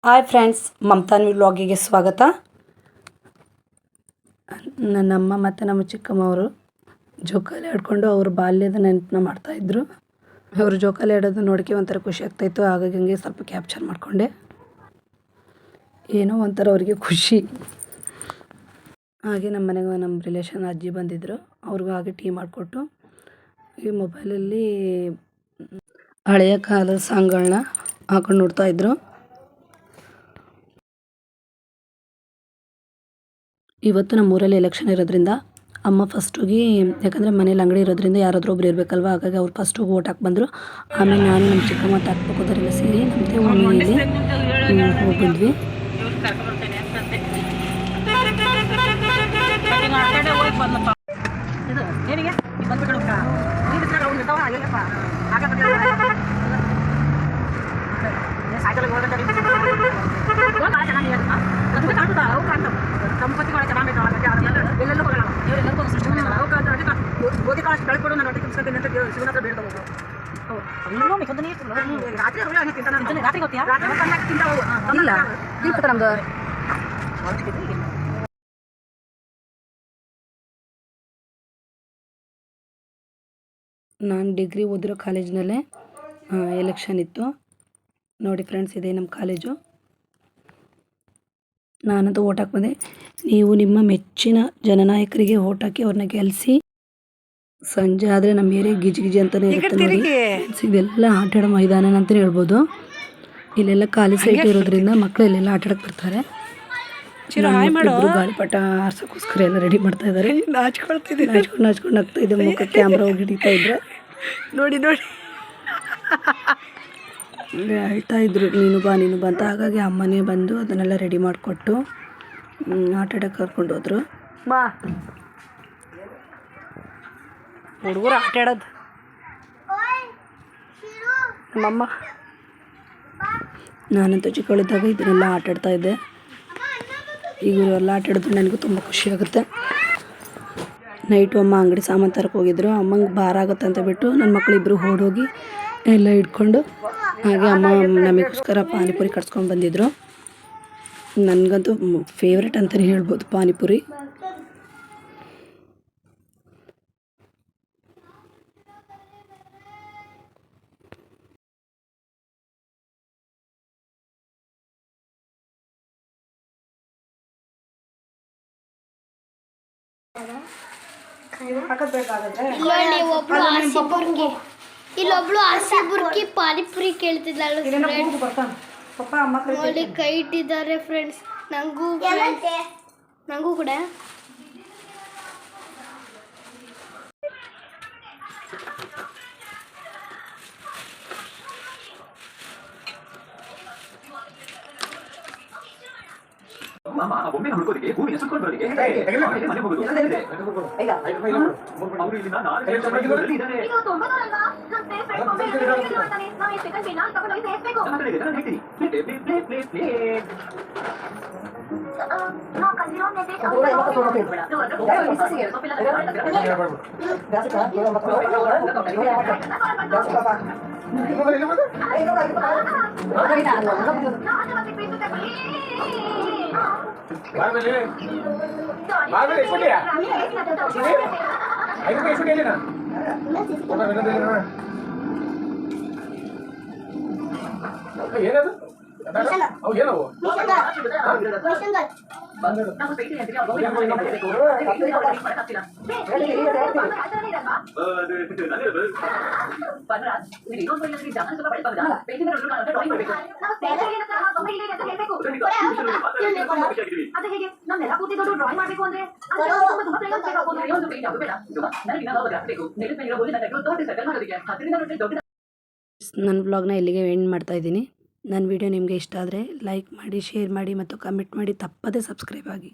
Hi friends, ಮಮತಾನ್ ವ್ಲಾಗಿಗೆ ಸ್ವಾಗತ. ನನ್ನಮ್ಮ ಮತ್ತು ನಮ್ಮ ಚಿಕ್ಕಮ್ಮವರು ಜೋಕಾಲಿ ಆಡಿಕೊಂಡು ಅವ್ರ ಬಾಲ್ಯದ ನೆನಪನ್ನ ಮಾಡ್ತಾಯಿದ್ರು. ಅವರು ಜೋಕಾಲಿ ಆಡೋದು ನೋಡೋಕ್ಕೆ ಒಂಥರ ಖುಷಿ ಆಗ್ತಾಯಿತ್ತು. ಹಾಗಾಗಿ ಹಂಗೆ ಸ್ವಲ್ಪ ಕ್ಯಾಪ್ಚರ್ ಮಾಡಿಕೊಂಡೆ. ಏನೋ ಒಂಥರ ಅವರಿಗೆ ಖುಷಿ. ಹಾಗೆ ನಮ್ಮ ಮನೆಗೆ ನಮ್ಮ ರಿಲೇಷನ್ ಅಜ್ಜಿ ಬಂದಿದ್ದರು. ಅವ್ರಿಗೂ ಹಾಗೆ ಟೀ ಮಾಡಿಕೊಟ್ಟು ಈ ಮೊಬೈಲಲ್ಲಿ ಹಳೆಯ ಕಾಲದ ಸಾಂಗ್ಗಳನ್ನ ಹಾಕೊಂಡು ನೋಡ್ತಾಯಿದ್ರು. ಇವತ್ತು ನಮ್ಮ ಊರಲ್ಲಿ ಎಲೆಕ್ಷನ್ ಇರೋದ್ರಿಂದ ಅಮ್ಮ ಫಸ್ಟ್ ಹೋಗಿ, ಯಾಕಂದರೆ ಮನೇಲಿ ಅಂಗಡಿ ಇರೋದ್ರಿಂದ ಯಾರಾದರೂ ಒಬ್ರು ಇರಬೇಕಲ್ವ, ಹಾಗಾಗಿ ಅವ್ರು ಫಸ್ಟ್ ಹೋಗಿ ಓಟ್ ಹಾಕಿ ಬಂದರು. ಆಮೇಲೆ ನಾನು ನಮ್ಮ ಚಿಕ್ಕಮ್ಮ ತಾಕ್ಬೇಕೋದರೆಲ್ಲ ಸೇರಿ ನಮ್ಮ ಮನೆಯಲ್ಲಿ ಹೋಗಿ ಬಂದ್ವಿ. ನಾನು ಡಿಗ್ರಿ ಓದಿರೋ ಕಾಲೇಜಿನಲ್ಲೇ ಎಲೆಕ್ಷನ್ ಇತ್ತು ನೋಡಿ ಫ್ರೆಂಡ್ಸ್. ಇದೇ ನಮ್ಮ ಕಾಲೇಜು. ನಾನಂತೂ ಓಟ್ ಹಾಕಿ ಬಂದೆ. ನೀವು ನಿಮ್ಮ ಮೆಚ್ಚಿನ ಜನನಾಯಕರಿಗೆ ಓಟ್ ಹಾಕಿ ಅವ್ರನ್ನ ಗೆಲ್ಲಿಸಿ. ಸಂಜೆ ಆದರೆ ನಮ್ಮ ಏರಿಯಾ ಗಿಜಿ ಅಂತಲೇ ಇರುತ್ತೆ ನೋಡಿ. ಇದೆಲ್ಲ ಆಟಾಡೋ ಮೈದಾನ ಅಂತಲೇ ಹೇಳ್ಬೋದು. ಇಲ್ಲೆಲ್ಲ ಖಾಲಿ ಸೈಟ್ ಇರೋದ್ರಿಂದ ಮಕ್ಕಳು ಇಲ್ಲೆಲ್ಲ ಆಟಾಡಕ್ಕೆ ಬರ್ತಾರೆ. ಗಾಳಿಪಟ ಆರ್ಸೋಕ್ಕೋಸ್ಕರ ಎಲ್ಲ ರೆಡಿ ಮಾಡ್ತಾ ಇದ್ದಾರೆ. ನಾಚ್ಕೊಂಡು ಆಗ್ತಾ ಇದೆ. ಮುಖ ಕ್ಯಾಮ್ರಾ ಹೋಗಿ ಹಿಡಿತಾ ಇದ್ರೆ ನೋಡಿ ಹೇಳ್ತಾ ಇದ್ರು ನೀನು ಬಾ ಅಂತ. ಹಾಗಾಗಿ ಅಮ್ಮನೇ ಬಂದು ಅದನ್ನೆಲ್ಲ ರೆಡಿ ಮಾಡಿಕೊಟ್ಟು ಆಟಾಡಕ್ಕೆ ಕರ್ಕೊಂಡು ಹೋದ್ರು. ಹುಡುಗರು ಆಟಾಡೋದು ನಮ್ಮಮ್ಮ. ನಾನಂತೂ ಚಿಕ್ಕವಳಿದ್ದಾಗ ಇದನ್ನೆಲ್ಲ ಆಟಾಡ್ತಾ ಇದ್ದೆ. ಈಗ ಇವರೆಲ್ಲ ಆಟಾಡಿದ್ರೆ ನನಗೂ ತುಂಬ ಖುಷಿಯಾಗುತ್ತೆ. ನೈಟು ಅಮ್ಮ ಅಂಗಡಿ ಸಾಮಾನು ತರಕ್ಕೆ ಹೋಗಿದ್ರು. ಅಮ್ಮಂಗೆ ಭಾರ ಆಗುತ್ತೆ ಅಂತ ಬಿಟ್ಟು ನನ್ನ ಮಕ್ಕಳಿಬ್ಬರು ಓಡೋಗಿ ಎಲ್ಲ ಇಟ್ಕೊಂಡು, ಹಾಗೆ ಅಮ್ಮ ನಮಗೋಸ್ಕರ ಪಾನಿಪುರಿ ಕಟ್ಸ್ಕೊಂಡು ಬಂದಿದ್ರು. ನನಗಂತೂ ಫೇವ್ರೆಟ್ ಅಂತಲೇ ಹೇಳ್ಬೋದು ಪಾನಿಪುರಿ. ಇಲ್ಲೊಬ್ಳು ಆಸೆ ಬುರ್ಕಿ ಪಾನಿಪುರಿ ಕೇಳ್ತಿದ್ದಾಳು. ನೋಡಿ ಕೈ ಇಟ್ಟಿದ್ದಾರೆ ಫ್ರೆಂಡ್ಸ್. ನಂಗೂ ಕೂಡ ನನ್ನ ವ್ಲಾಗ್ನ ಇಲ್ಲಿಗೆ ಎಂಡ್ ಮಾಡ್ತಾ ಇದ್ದೀನಿ. ನನ್ನ ವಿಡಿಯೋ ನಿಮಗೆ ಇಷ್ಟ ಆದರೆ ಲೈಕ್ ಮಾಡಿ, ಶೇರ್ ಮಾಡಿ ಮತ್ತು ಕಮೆಂಟ್ ಮಾಡಿ. ತಪ್ಪದೇ ಸಬ್ಸ್ಕ್ರೈಬ್ ಆಗಿ.